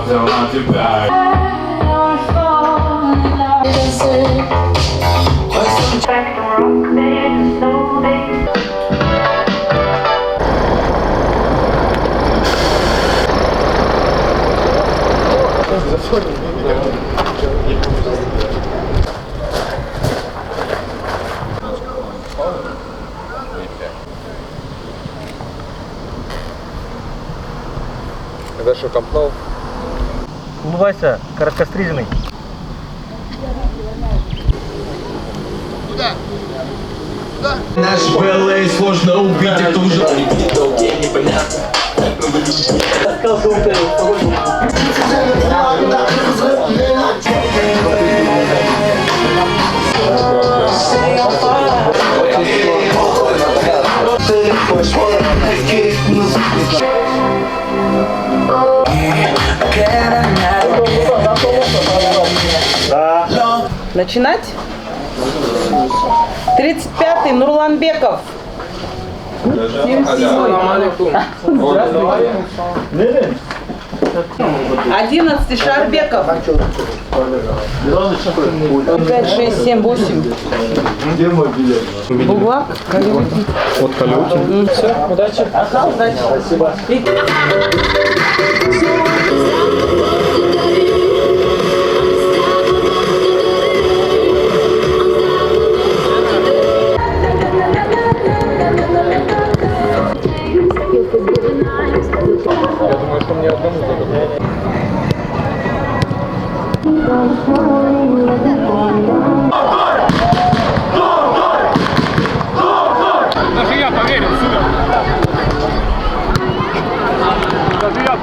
смотрел на тебя. Это что, компнул? Улыбайся, короткостриженный. Наш БЛА сложно убить, это уже непонятно. Начинать? 35-й Нурланбеков. 11-й Шарбеков. 5, 6, 7, 8. Где мой билет? Бугла. Вот Калюкин. Все, удачи. Ага, удачи. Спасибо. Я думаю, что мне одному зададут. Даже я поверил, супер. Даже я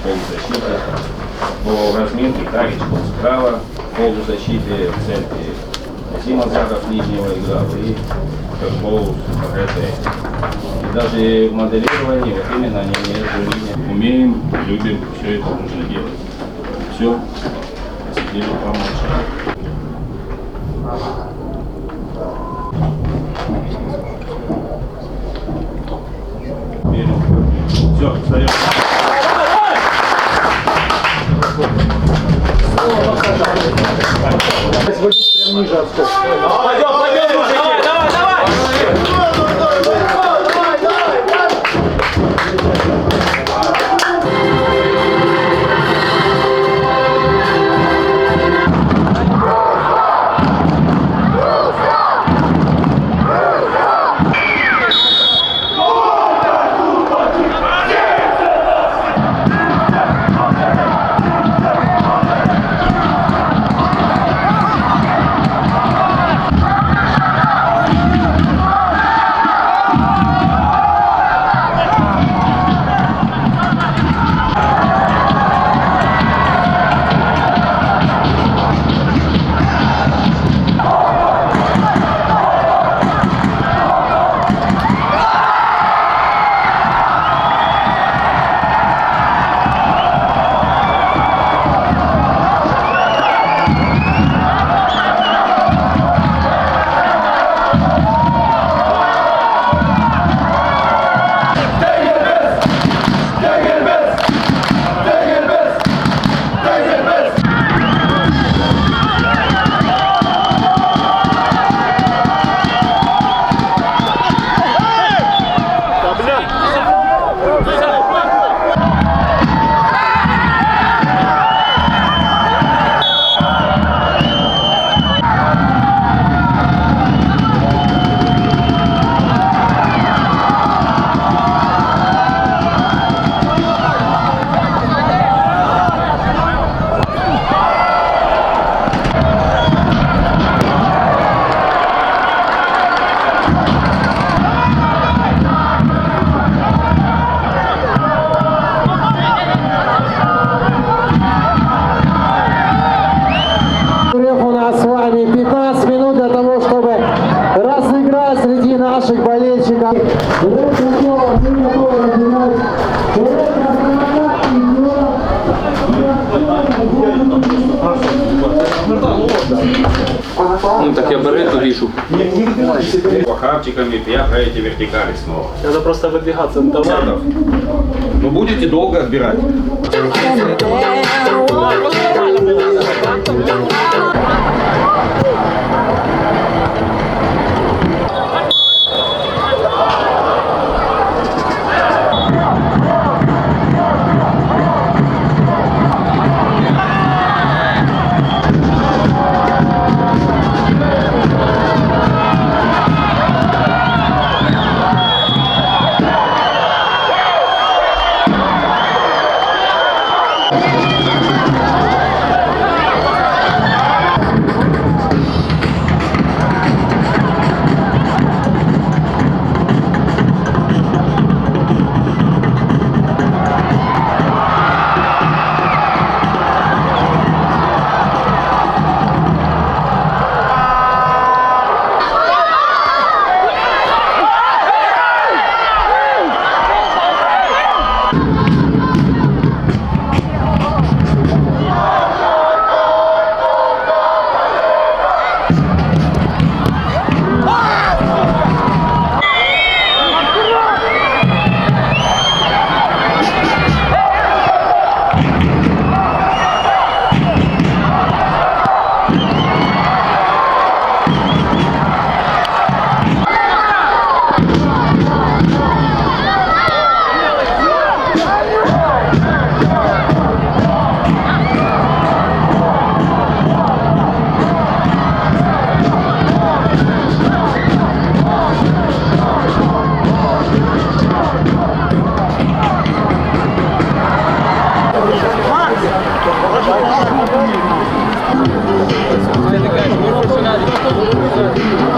полузащите, по разминке Калич справа, полузащиты в центре Зимазаров нижнего играл и Кашбоу и даже в моделировании вот именно они между линиями. Умеем, любим, все это нужно делать. Все, посидели, помолчали. Все, встаем. Сводить прям ниже отскок. пойдем, мужики, давай. Ну так я берету вішу. Похавчиками пьягаете вертикали снова. Надо просто выбегаться. Ну будете долго отбирать.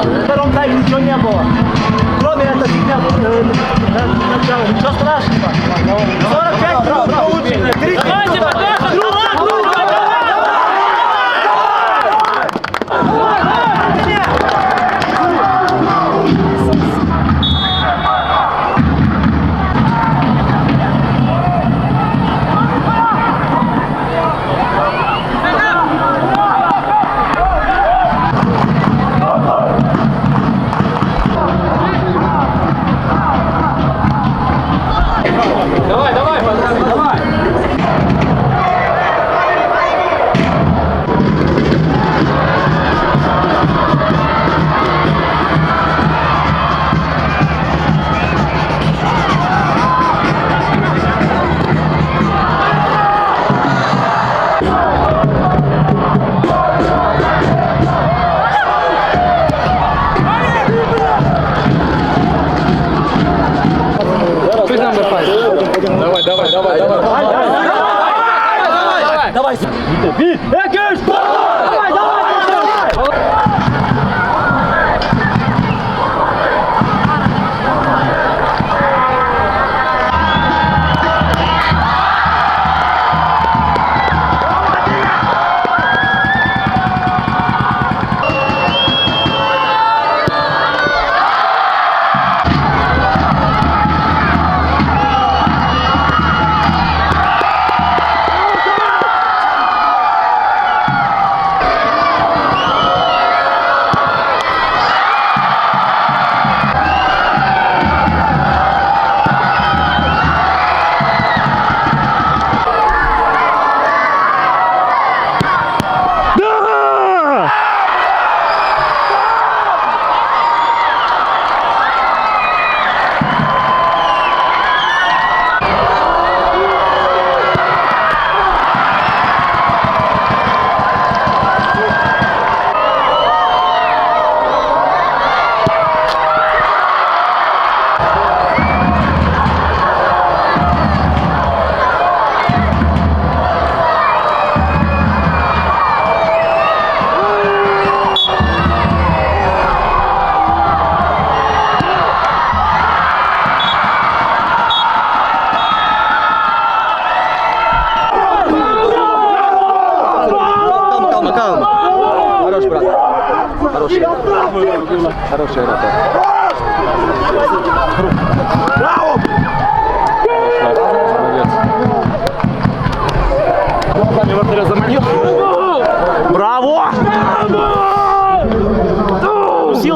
В втором тайме ничего не было. Кроме этой фигня начала. Ничего страшного. 45 минут получено. 30. Давай, давай, пацаны, давай. Давай, давай, давай, давай. Давай. Хорошая работа. Молодец. Вратаря заманил. Браво!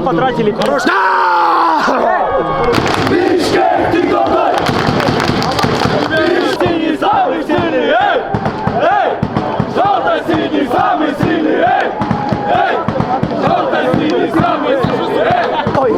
потратили. Хорош. Синий самый сильный, эй! Эй! Желто-синий самый сильный, эй! Эй! Желто-синий самый сильный, эй! Ой,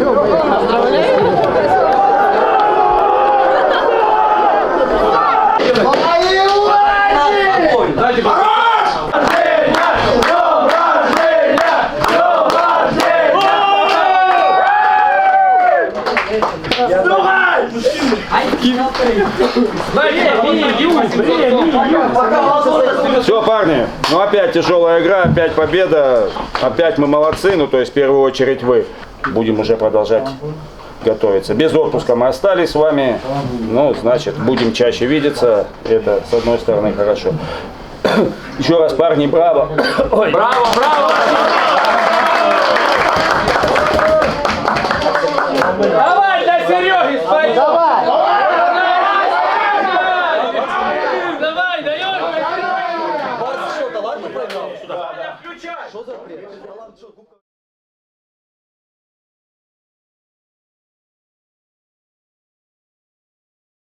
Все, парни, ну опять тяжелая игра, опять победа, опять мы молодцы, ну то есть в первую очередь вы. Будем уже продолжать готовиться. Без отпуска мы остались с вами, ну значит будем чаще видеться, это с одной стороны хорошо. Еще раз, парни, браво! Ой. Браво, браво! Давай для Сереги споем! давай! Давай, даешь! Что, талант не проиграл? Что за бред?